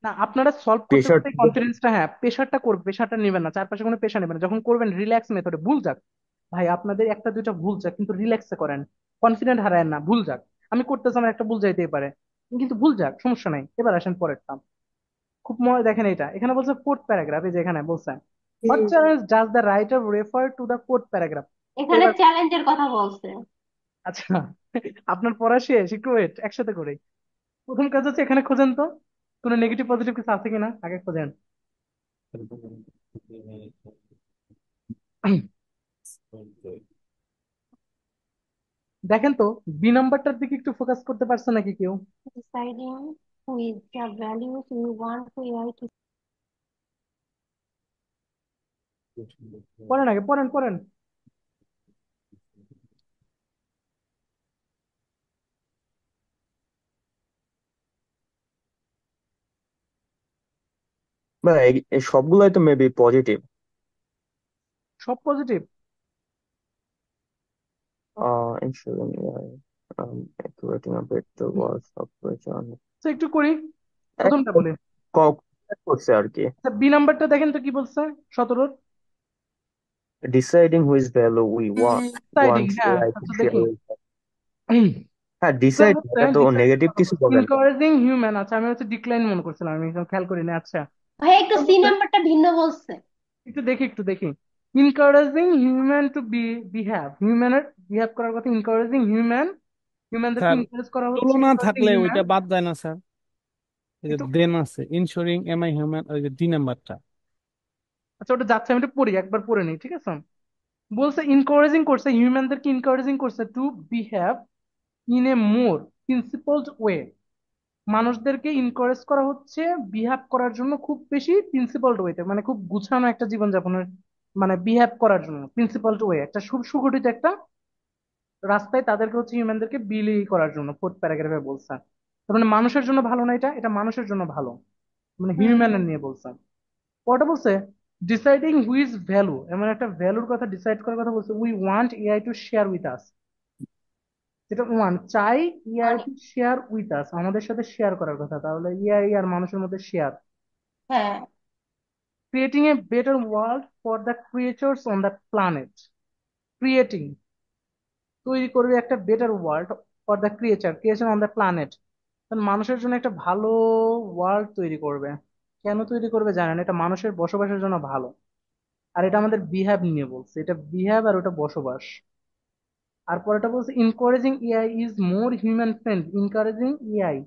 না আপনারা সলভ করতে প্রেশার। করতে কনফিডেন্সটা, হ্যাঁ প্রেশারটা করবে, প্রেশারটা নেবেন না, চারপাশে কোনো প্রেশার নেবেন না, যখন করবেন রিল্যাক্স মেথডে, ভুল যাক ভাই আপনাদের একটা দুইটা ভুল যাক, কিন্তু রিল্যাক্সে করেন, কনফিডেন্ট হারায়েন না, ভুল যাক, আমি করতেছি আমার একটা ভুল যাইতেই পারে, কিন্তু ভুল যাক সমস্যা নাই। এবার আসেন পরেরটা, খুব দেখেন এটা এখানে বলছে ফোর্থ প্যারাগ্রাফ, এই যে এখানে বলছে what challenge does the writer refer to the fourth paragraph. এখানে এবার চ্যালেঞ্জের কথা বলছে। আচ্ছা, আপনার পড়া শেষ, একটু ওয়েট একসাথে করে। প্রথম কাজ হচ্ছে এখানে খোঁজেন তো কোনো নেগেটিভ পজিটিভ কিছু আছে কিনা, আগে খোঁজেন। দেখেন তো বি নাম্বারটার দিকে একটু ফোকাস করতে পারছে নাকি কেউ? Deciding with the values we want to AI to পড়েন আগে, পড়েন পড়েন। ভাই এই সবগুলাই তো মেবি পজিটিভ। সব positive? ensuring AI, creating a better world of person. তো একটু করি, প্রথমটা বলি। করছে আর কি। আচ্ছা, বি নাম্বারটা দেখেন তো কি বলছে 17। Deciding which value we deciding, want হ্যাঁ এআই টু আচ্ছা শেয়ার দেখি। উইথ। হ্যাঁ, ডিসাইড, এটা তো নেগেটিভ কিছু বলে না। ইনকারেজিং হিউম্যান, আচ্ছা আমি হচ্ছে ডিক্লাইন মনে করছিলাম, আমি খেয়াল করিনি। আচ্ছা ভাইয়া একটু সি নাম্বারটা ভিন্ন বলছে। একটু দেখি। ইনকারেজিং হিউম্যান টু বিহেভ, হিউম্যানের বিহেভ করার কথা, ইনকারেজিং হিউম্যানদেরকে স্যার ইনকারেজ করা হচ্ছে, তুলনা ইনকারেজিং থাকলে হিউম্যান। ওইটা বাদ যায় না স্যার, এই যে একটু দেন আছে ইনসুরিং এম আই হিউম্যান, ওই যে ডি নাম্বারটা। আচ্ছা ওটা যাচ্ছে, আমি একটু পড়ি, একবার পড়ে নিই, ঠিক আছে। বলছে ইনকারেজিং করছে, হিউম্যানদেরকে ইনকারেজিং করছে to behave in a more principled way. মানুষদেরকে ইনকারেজ করা হচ্ছে বিহেভ করার জন্য খুব বেশি প্রিন্সিপালড ওয়েতে, মানে খুব গুছানো একটা জীবনযাপনের, মানে বিহেভ করার জন্য প্রিন্সিপালড ওয়ে, একটা সুগঠিত একটা রাস্তায় তাদেরকে হচ্ছে হিউম্যানদেরকে বিলি করার জন্য ফোর্থ প্যারাগ্রাফে বলছে। তার মানে মানুষের জন্য ভালো না, এটা এটা মানুষের জন্য ভালো, মানে হুম। হিউম্যানের নিয়ে বলছে। পরটা বলছে ডিসাইডিং হুইজ ভ্যালু, এমন একটা ভ্যালুর কথা ডিসাইড করার কথা বলছে, we want AI to share with us. যেটা ওয়ান চাই এআই মানে টু শেয়ার উইথ আস, আমাদের সাথে শেয়ার করার কথা, তাহলে এআই আর মানুষের মধ্যে শেয়ার। হ্যাঁ creating a better world for the creatures on the planet. Creating, তৈরি করবে একটা better world for the creature on the planet, মানুষের জন্য একটা ভালো ওয়ার্ল্ড তৈরি করবে। কেন তৈরি করবে জানেন? এটা মানুষের বসবাসের জন্য ভালো। আর এটা আমাদের বিহেভ নিয়ে বলছে, এটা বিহেভ আর ওটা বসবাস। আর পরেটা বলছে encouraging AI is more human friend, encouraging AI,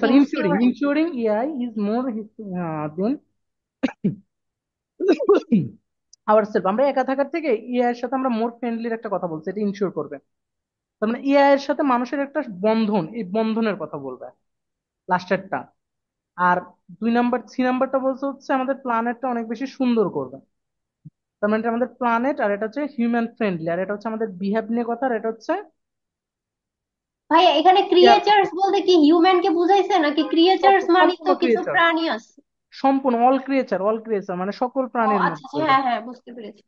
sorry insuring, insurance. AI is more than our self. আমরা একা থাকার থেকে এআই এর সাথে আমরা মোর ফ্রেন্ডলির একটা কথা বলছি, এটা ইনশিওর করবে। তার মানে এআই এর সাথে মানুষের একটা বন্ধন, এই বন্ধনের কথা বলবে লাস্টেরটা। আর সি নাম্বারটা বলছে হচ্ছে আমাদের প্ল্যানেটটা অনেক বেশি সুন্দর করবে। তার মানে এটা আমাদের প্ল্যানেট, আর এটা হচ্ছে হিউম্যান ফ্রেন্ডলি, আর এটা হচ্ছে আমাদের বিহেভ নিয়ে কথা, আর এটা হচ্ছে ভাইয়া এখানে care ক্রিয়েচার্স করবে। বলতে কি হিউম্যান কে বুঝাইছে নাকি ক্রিয়েচার্স মানে সম্পূর্ণ তো কিছু ক্রিয়েচার, প্রাণী আছে? সম্পূর্ণ অল ক্রিয়েচার মানে সকল ও প্রাণীর আচ্ছা মধ্যে আচ্ছা, পড়বে, হ্যাঁ হ্যাঁ বুঝতে পেরেছি।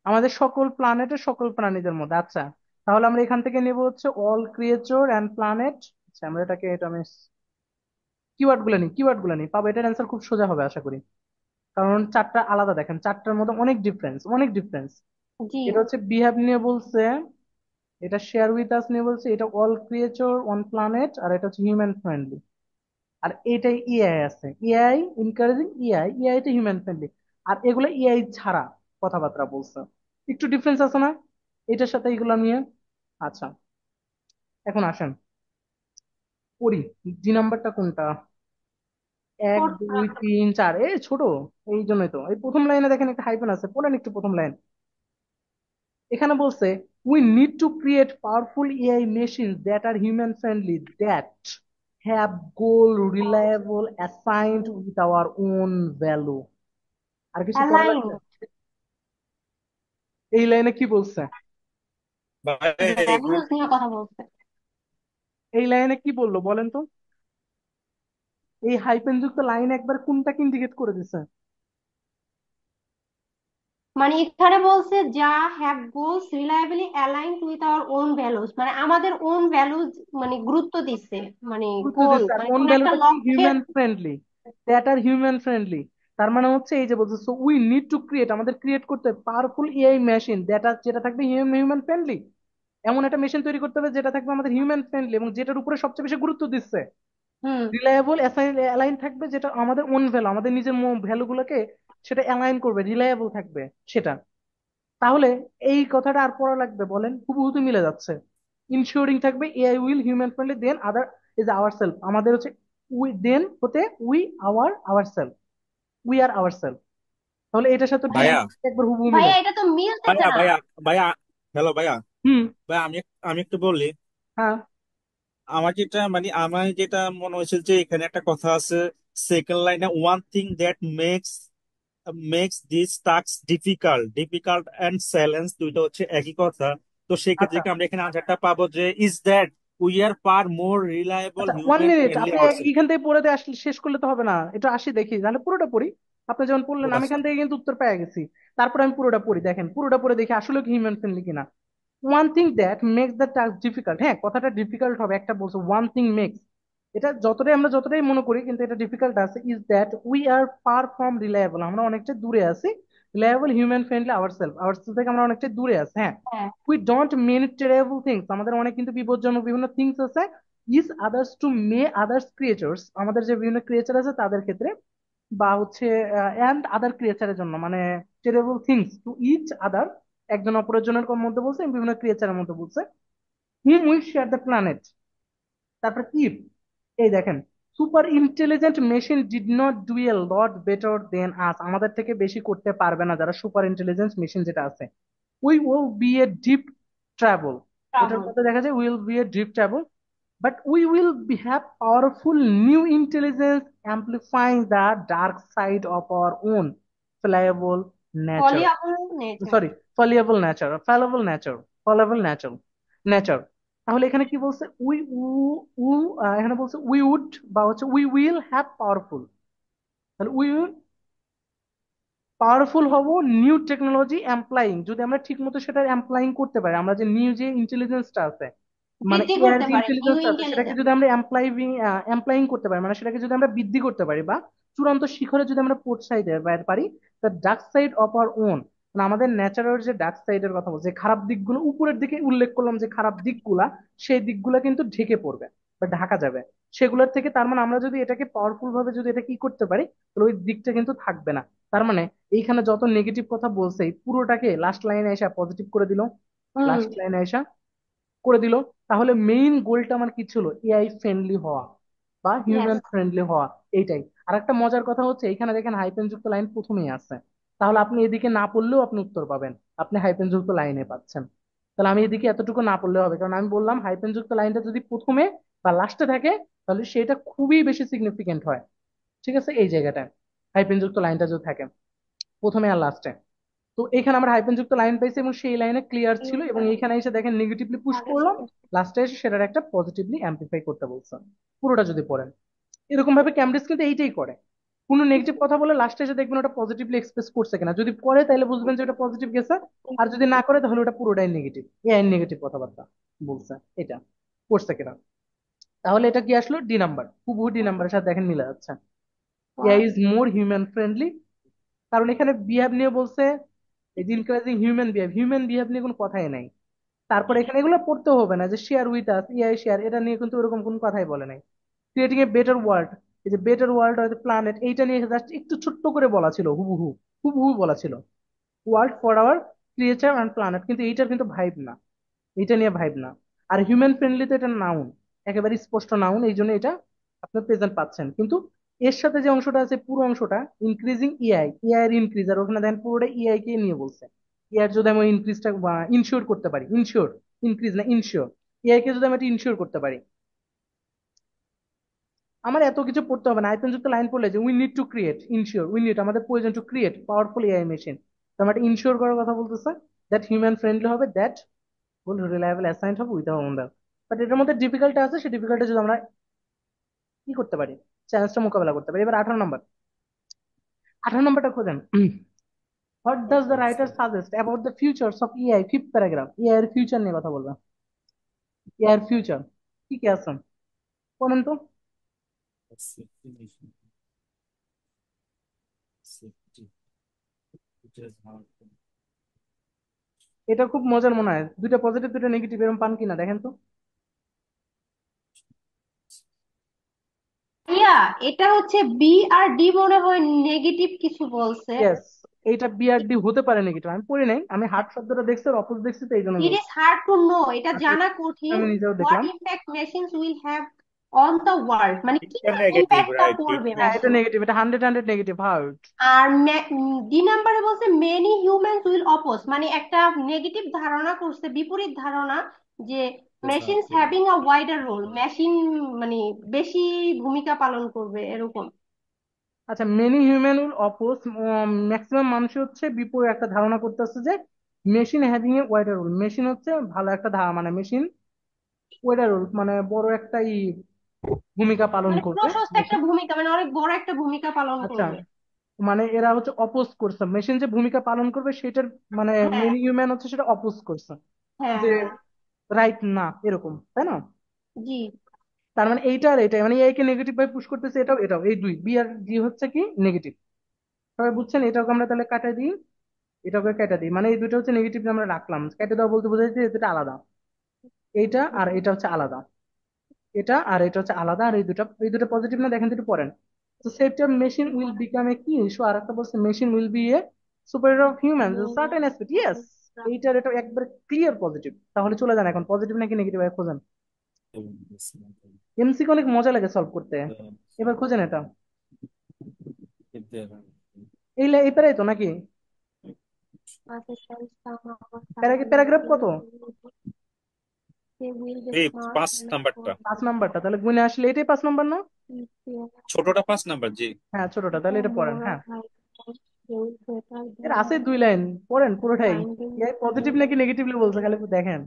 আমাদের সকল প্ল্যানেটের সকল প্রাণীদের মধ্যে। আচ্ছা তাহলে আমরা এখান থেকে নেব হচ্ছে অল ক্রিয়েচার অ্যান্ড প্ল্যানেট। আচ্ছা আমরা এটাকে, এটা আমি কিওয়ার্ড গুলো নিই পাবো, এটার অ্যান্সার খুব সোজা হবে আশা করি। কারণ চারটা আলাদা, দেখেন চারটার মধ্যে অনেক ডিফারেন্স। জি। এটা হচ্ছে বিহেভ নিয়ে বলছে, এটা শেয়ার উইথ আস নিয়ে বলছে, এটা অল ক্রিয়েচার অন প্ল্যানেট, আর এটা হচ্ছে হিউম্যান ফ্রেন্ডলি। আর এটাই এআই আছে, এআই ইনকারেজিং এআই টা হিউম্যান ফ্রেন্ডলি। আর এগুলো এআই ছাড়া কথাবার্তা বলছে, একটু ডিফারেন্স আছে না এটার সাথে এগুলো নিয়ে? আচ্ছা এখন আসেন পড়ি, জি নাম্বারটা কোনটা? এক ফোর্থ দুই প্যারাগ্রাফ। তিন চার, ছোট, এই জন্যই তো এই প্রথম লাইনে দেখেন একটা হাইফেন আছে, পড়েন একটু প্রথম লাইন। এখানে বলছে we need to create powerful AI machine that are human friendly, that have goal reliable assigned with our own value. আর কিছু পড়া অ্যালাইন। লাগবে? এই লাইনে কি বলছে? ভাই এগুলো ভ্যালুজ নিয়ে কথা বলছে। এই লাইনে কি বললো বলেন তো? এই হাইফেন যুক্ত লাইন একবার কোনটাকে ইন্ডিকেট করে দিছে? মানে এখানে বলছে যা have goals reliably aligned with our own values, মানে আমাদের ওন ভ্যালুজ মানে গুরুত্ব দিচ্ছে, মানে গুরুত্ব গোল দিচ্ছে, আর মানে কোন কোন একটা ভ্যালুটা কি? লক্ষ্যের। Human friendly, that are human friendly. তার মানে হচ্ছে এই যে বলছে so we need to create, আমাদের ক্রিয়েট করতে হবে পাওয়ারফুল এআই মেশিন যেটা থাকবে হিউম্যান ফ্রেন্ডলি। এমন একটা মেশিন তৈরি করতে হবে যেটা থাকবে আমাদের হিউম্যান ফ্রেন্ডলি, এবং যেটার উপরে সবচেয়ে বেশি গুরুত্ব দিচ্ছে হুম। রিলায়েবল অ্যালাইন থাকবে, যেটা আমাদের ওন ভ্যালু, আমাদের নিজের ভ্যালু গুলোকে সেটা অ্যালাইন করবে, রিলায়েবল থাকবে সেটা। তাহলে এই কথাটা আর পড়া লাগবে বলেন? হুবহু মিলে যাচ্ছে। ইনশিওরিং থাকবে AI will human friendly, then other is our self, আমাদের হচ্ছে উই, দেন হতে we our self, we are our self. তাহলে এটার সাথে ডি ভাইয়া একবার হুবহু মিলে। ভাইয়া এটা তো মিলতেছে ভাইয়া না। ভাইয়া ভাইয়া হ্যালো ভাইয়া। হুম। ভাইয়া আমি একটু বললি। হ্যাঁ আমার যেটা মনে হয়েছে যে এখানে একটা কথা আছে, সেকেন্ড লাইনে one thing that makes this task difficult and challenge, দুইটা হচ্ছে একই কথা। তো সেক্ষেত্রে আচ্ছা কি আমরা এখানে আনসারটা পাবো যে is that we are fur more reliable আচ্ছা, ওয়ান হিউম্যান মিনিট, ফ্রেন্ডলি আপনি আওয়ারসেলফ। এখান থেকে পড়ে দিয়ে আসলে শেষ করলে তো হবে না, এটা আসি দেখি তাহলে পুরোটা পড়ি। আপনি যেমন পড়লেন, আমি আচ্ছা এখান থেকে কিন্তু উত্তর পেয়ে গেছি, তারপরে আমি পুরোটা পড়ি, দেখেন পুরোটা পড়ে দেখি আসলে কি হিউম্যান ফ্রেন্ডলি কিনা। One thing that makes the task difficult, হ্যাঁ কথাটা ডিফিকাল্ট হবে, একটা বলছো ওয়ান থিং মেক্স, এটা যতটাই মনে করি কিন্তু এটা ডিফিকাল্ট আছে, is that we are far from reliable, আমরা অনেকটা দূরে আছি, রিলায়েবল হিউম্যান ফ্রেন্ডলি আওয়ারসেলফ থেকে আমরা অনেকটা দূরে আছি, হ্যাঁ। হ্যাঁ। We don't many terrible things, আমাদের অনেক কিন্তু বিপজ্জনক বিভিন্ন থিংস আছে, is others to May others creatures, আমাদের যে বিভিন্ন ক্রিয়েচার আছে তাদের ক্ষেত্রে, বা হচ্ছে অ্যান্ড আদার ক্রিয়েচারের জন্য, মানে terrible things to each other, একজন অপরের জনের মধ্যে বলছে, বিভিন্ন ক্রিয়েচারের মধ্যে বলছে, hmm we share the planet. তারপর কি, এই দেখেন, super intelligent machine did not do a lot better than us, আমাদের থেকে বেশি করতে পারবে না যারা সুপার ইন্টেলিজেন্স মেশিন যেটা আছে, we will B a deep travel, এটার ট্রাভেল। মধ্যে দেখা যায় will B a deep travel, but we will be have powerful new intelligence amplifying the dark side of our own fallible nature, soluble nature. sorry, fallible nature. তাহলে এখানে কি বলছে, we উ এখানে বলছে উই উড, বা হচ্ছে উই উইল হ্যাভ পাওয়ারফুল, তাহলে we powerful হব নিউ টেকনোলজি এমপ্লয়িং, যদি আমরা ঠিক মতো সেটা এমপ্লয়িং করতে পারি, আমরা যে নিউ যে ইন্টেলিজেন্সটা আছে, মানে বৃদ্ধি এআই করতে যে পারে নিউ ইন্টেলিজেন্স আছে সেটাকে ইন্টেলিজেন্স। যদি আমরা এমপ্লয়িং করতে পারি, মানে সেটাকে যদি আমরা বৃদ্ধি করতে পারি বা চূড়ান্ত শিখরে যদি আমরা পৌঁছাইতে পারি, the dark side of our own, মানে আমাদের ন্যাচারাল যে ডার্ক সাইডের কথা বলছে, খারাপ দিকগুলো উপরের দিকে উল্লেখ করলাম, যে খারাপ দিকগুলা, সেই দিকগুলা কিন্তু ঢেকে পড়বে বা ঢাকা যাবে সেগুলোর থেকে, তার মানে আমরা যদি এটাকে পাওয়ারফুল ভাবে যদি এটা কি করতে পারি, তাহলে ওই দিকটা কিন্তু থাকবে না। তার মানে এইখানে যত নেগেটিভ কথা বলছে এই পুরোটাকে লাস্ট লাইনে এসে পজিটিভ করে দিল, হুম। লাস্ট লাইনে এসে করে দিল। তাহলে মেইন গোলটা আমার কি ছিল, এআই ফ্রেন্ডলি হওয়া বা ইয়েস। হিউম্যান ফ্রেন্ডলি হওয়া, এইটাই। আর একটা মজার কথা হচ্ছে এখানে দেখেন হাইপেন যুক্ত লাইন প্রথমেই আছে, তাহলে আপনি এদিকে না পড়লেও আপনি উত্তর পাবেন, আপনি হাইপেন যুক্ত লাইনে পাচ্ছেন। তাহলে আমি এদিকে এতটুকু না পড়লে হবে, কারণ আমি বললাম হাইপেন যুক্ত লাইনটা যদি প্রথমে বা লাস্টে থাকে তাহলে সেটা খুবই বেশি সিগনিফিকেন্ট হয়, ঠিক আছে, এই জায়গাটায় হাইপেন যুক্ত লাইনটা যদি থাকে প্রথমে আর লাস্টে। তো এখানে আমরা হাইপেন যুক্ত লাইন পাইছি এবং সেই লাইনে ক্লিয়ার ছিল, এবং এইখানে এসে দেখেন নেগেটিভলি পুশ করলাম, লাস্টে এসে সেটার একটা পজিটিভলি অ্যাম্প্লিফাই করতে বলছে, পুরোটা যদি পড়েন। এরকম ভাবে ক্যামব্রিজ কিন্তু এইটাই করে, কোনো নেগেটিভ কথা বলে লাস্টে এসে দেখবেন ওটা পজিটিভলি এক্সপ্রেস করছে কিনা, যদি করে তাহলে বুঝবেন যে ওটা পজিটিভ গেছে, আর যদি না করে তাহলে ওটা পুরোটাই নেগেটিভ, এআই নেগেটিভ কথাবার্তা বলছে, এটা করছে কিনা। তাহলে এটা কি আসলো, ডি নাম্বার, হুবহু ডি নাম্বারের সাথে দেখেন মিলে যাচ্ছে, AI is more human friendly, কারণ এখানে বিহেভ নিয়ে বলছে, এই যে ইনকারেজিং হিউম্যান বিহেভ নিয়ে কোনো কথাই নাই। তারপরে এখানে এগুলো পড়তে হবে না, যে share with us, AI share, এটা নিয়ে কিন্তু ওরকম কোনো কথাই বলে নাই। ক্রিয়েটিং এ বেটার ওয়ার্ল্ড, এই যে বেটার ওয়ার্ল্ড আর প্ল্যানেট, এইটা নিয়ে জাস্ট একটু ছোট্ট করে বলা ছিল, হুবহু হুবহু বলা ছিল, world for our creature and planet, কিন্তু এইটার কিন্তু ভাইব না, এটা নিয়ে ভাইব না। আর হিউম্যান ফ্রেন্ডলি তো এটা নাউন, একেবারে স্পষ্ট নাউন, এই জন্য এটা আপনি প্রেজেন্ট পাচ্ছেন, কিন্তু এর সাথে যে অংশটা আছে পুরো অংশটা ইনক্রিজিং এআই এর ইনক্রিজ, আর ওখানে দেখেন পুরোটা এআই কে নিয়ে বলছে, এআই যদি আমি ইনক্রিজটা ইনশিওর করতে পারি, ইনশিওর, ইনক্রিজ না ইনশিওর, এআই কে যদি আমি এটা ইনশিওর করতে পারি, আমার এত কিছু পড়তে হবে না, আইপেন যুক্ত লাইন পড়লে যে we need to create, ensure, we need, আমাদের প্রয়োজন two create powerful AI machine, তো আমরা ইনশিওর করার কথা বলতেছে, দ্যাট হিউম্যান ফ্রেন্ডলি হবে, দ্যাট ফুল রিলায়েবল অ্যাসাইন্ড হবে উইথ আওয়ার ওন। বাট এটার মধ্যে ডিফিকাল্ট আছে, সেই ডিফিকাল্টি যদি আমরা কি করতে পারি, চ্যালেঞ্জটা মোকাবেলা করতে পারি। এবার 18 নম্বর, 18 নম্বরটা খোঁজেন, what does the writer suggest about the features of AI, fifth paragraph, AI এর ফিউচার নিয়ে কথা বলবে, এআই এর ফিউচার কি কি আছে বলেন তো। এটা খুব মজার মনে হয়, দুইটা পজিটিভ দুইটা নেগেটিভ, এরকম পান কিনা দেখেন তো। ইয়া, এটা হচ্ছে বি আর ডি মনে হয় নেগেটিভ কিছু বলছে। ইয়েস, এইটা বিআরডি হতে পারে নেগেটিভ, আমি পড়ি নাই, আমি হার্ট শব্দটা দেখছি আর অপোজ দেখছি, তো এই জন্য ইট বলছি। ইজ হার্ড টু নো, এটা আচ্ছা, জানা কঠিন। আমি নিজেও হোয়াট দেখলাম। Impact machines will have on the world, মানে কি এটা নেগেটিভ, ইম্প্যাক্টটা রাইট? পড়বে হ্যাঁ এটা মেশিন। নেগেটিভ, এটা 100 নেগেটিভ, হার্ট। আর ডি নাম্বারে বলছে মেনি হিউম্যানস উইল অপোজ, মানে একটা নেগেটিভ ধারণা করছে, বিপরীত ধারণা, যে machines having a wider role, machine মানে বেশি ভূমিকা পালন করবে এরকম। আচ্ছা, many human will oppose, maximum মানুষ হচ্ছে বিপরীত একটা ধারণা করতেছে, যে machine having a wider role, machine হচ্ছে ভালো একটা মানে মেশিন ওয়াইডার রোল মানে বড় একটা ভূমিকা পালন মানে করবে প্রশস্ত একটা মেশিন। ভূমিকা, মানে অনেক বড় একটা ভূমিকা পালন আচ্ছা, করবে। মানে এরা হচ্ছে অপোজ করছে, মেশিন যে ভূমিকা পালন করবে সেটার, মানে হ্যাঁ। মেনি হিউম্যান হচ্ছে সেটা অপোজ করছে, হ্যাঁ যে হ্যাঁ রাইট না, এরকম তাই না? জি। তার মানে এইটা আর এটা, মানে এ কে নেগেটিভ ভাবে পুশ করতেছে, এটাও এটাও, এই দুই বি আর জি হচ্ছে কি নেগেটিভ। সবাই বুঝছেন? এটাকে আমরা তাহলে কাটা দিই, এটাকে কেটে দিই, মানে এই দুটো হচ্ছে নেগেটিভ আমরা রাখলাম, কেটে দেওয়া বলতে বোঝাচ্ছে যে এটা আলাদা, এইটা আর এটা হচ্ছে আলাদা, এটা আর এটা হচ্ছে আলাদা, আর এই দুটো পজিটিভ না, দেখেন তো একটু পড়েন। তো safety of machine will become a কি ইস্যু, আর একটা বলছে machine will B A superior of human certain aspect, yes. এইটার এটা একবারে ক্লিয়ার পজিটিভ। তাহলে চলে যান এখন পজিটিভ নাকি নেগেটিভ খোঁজেন। এমসিকে অনেক মজা লাগে সলভ করতে, এবার খোঁজেন এটা। এই প্যারাই তো নাকি? প্যারাগ্রাফ কত? এই 5 নাম্বারটা, 5 নাম্বারটা, তাহলে গুণে আসলে এটাই 5 নাম্বার না? ছোটটা 5 নাম্বার, জি। হ্যাঁ ছোটটা, তাহলে এটা পড়েন। হ্যাঁ, এর আছে 2 লাইন, পড়েন পুরোটাই। পজিটিভ নাকি নেগেটিভলি বলছে খালি দেখেন।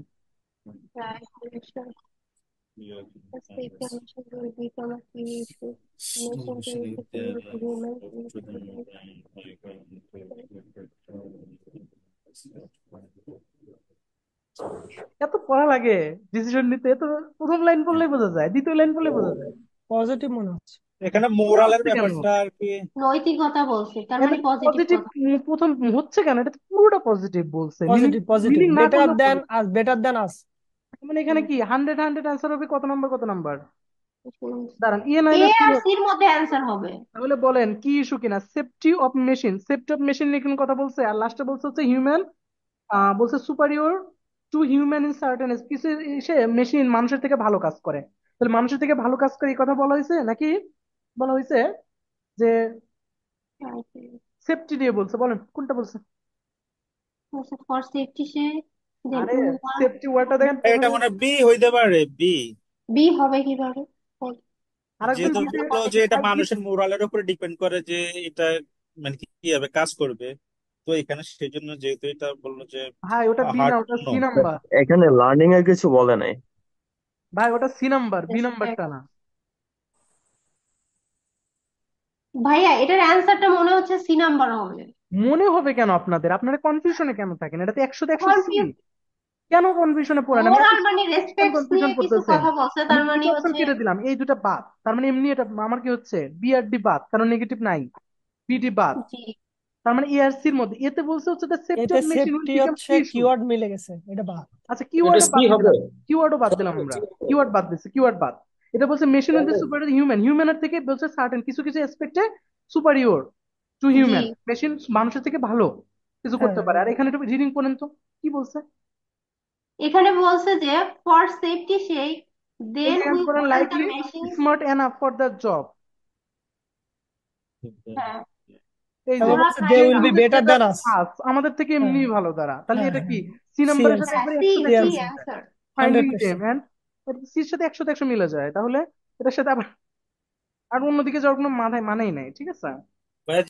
এত পড়া লাগে ডিসিশন নিতে? এত প্রথম লাইন পড়লেই বোঝা যায়, দ্বিতীয় লাইন পড়লেই বোঝা যায়। পজিটিভ মনে হচ্ছে। এখানে মনে মোরালের হচ্ছে কেন? ব্যাপারটা আর কি। নৈতিকতা বলছে, তার এটা মানে পজিটিভ পজিটিভ কথা। প্রথম হচ্ছে কেন? এটা তো পুরোটা পজিটিভ বলছে, মিনিং পজিটিভ পজিটিভ, মিনিং না বেটার করলেও দেন positive। আস, বেটার দেন আস। মানে এখানে কি 100 অ্যান্সার হবে? কত নাম্বার কত নাম্বার? দাঁড়ান, ইয়ে নাই এ না সি? আর সির মধ্যে অ্যান্সার হবে। তাহলে বলেন কি ইস্যু কিনা? সেফটি অফ মেশিন নিয়ে কোনো কথা বলছে, আর লাস্টে বলছে হচ্ছে হিউম্যান, বলছে superior two human in certain কিছু, সে মেশিন মানুষের থেকে ভালো কাজ করে। তাহলে মানুষের থেকে ভালো কাজ করে এই কথা বলা হয়েছে নাকি বলা হয়েছে যে সেফটি দিয়ে বলছে? বলেন কোনটা বলছে? ফর সেফটি সে, দেন আরে উই ওয়ান্ট। সেফটি ওয়ার্ডটা দেখেন এটা প্রথমে। মানে বি হইতে পারে, বি। বি হবে কিভাবে? আরেকজন যেহেতু দিতে, বললো যে এটা মানুষের মোরালের উপরে ডিপেন্ড করে যে এটা মানে কিভাবে কাজ করবে, তো এখানে সেই জন্য যেহেতু এটা বললো যে ভাই ওটা বি না, হার্ট, ওটা নো। C number. এখানে লার্নিং এর কিছু বলে নাই। ভাই ওটা সি নাম্বার, বি নাম্বারটা না। ভাইয়া এটার অ্যান্সারটা মনে হচ্ছে সি নাম্বার হবে। মনে হবে কেন আপনাদের? আপনারা কনফিউশনে কেন থাকেন? এটা তো 100-100 সি। কনফিউজ। কেন কনফিউশনে পড়েন? আমি এত মোরাল মানে রেসপেক্টস কনফিউশন নিয়ে কিছু করতেছেন। কথা বলছে, আমি তার মানে দুটো অপশন হচ্ছে। কেটে দিলাম, এই দুটো বাদ, তার মানে এমনি এটা আমার কি হচ্ছে, বি আর ডি বাদ কারণ নেগেটিভ নাই, বিডি বাদ। জি। তার মানে এ আর সির মধ্যে এতে বলছে হচ্ছে দ্য সেফটি এতে of machine will safety become হচ্ছে কি ইস্যু। কিওয়ার্ড মিলে গেছে, এটা বাদ। আচ্ছা এটা কিওয়ার্ডও সি বাদ হবে। দিলাম, কিওয়ার্ডও বাদ দিলাম আমরা, কিওয়ার্ড বাদ দিচ্ছি, কিওয়ার্ড বাদ। এটা বলছে machine will be superior human, হিউম্যানের থেকে বলছে সার্টেন কিছু কিছু এসপেক্টে সুপারিয়র টু জি। হিউম্যান, মেশিন মানুষের থেকে ভালো কিছু করতে হ্যাঁ, পারে। আর এখানে একটু রিডিং পড়েন তো কি বলছে। এখানে বলছে যে ফর সেফটি সেই, এই দেন যে উই পড়েন want the likely machines. Smart enough for the job. হ্যাঁ, এই যে তারপর ওরা বলছে দে চায় will be better than us. আমাদের থেকে হ্যাঁ এমনি ভালো তারা, তাহলে হ্যাঁ এটা কি হ্যাঁ, সি সি নাম্বারের সাথে অ্যান্সার, একবারে সি, 100 সি সি মিলে অ্যান্সার, যায়। অ্যান্সার। Finding them 100%। এন্ড সির সাথে 100-100 মিলে যায়, তাহলে এটার সাথে আবার আর অন্যদিকে যাওয়ার কোনো মাথায় মানেই নাই, ঠিক আছে।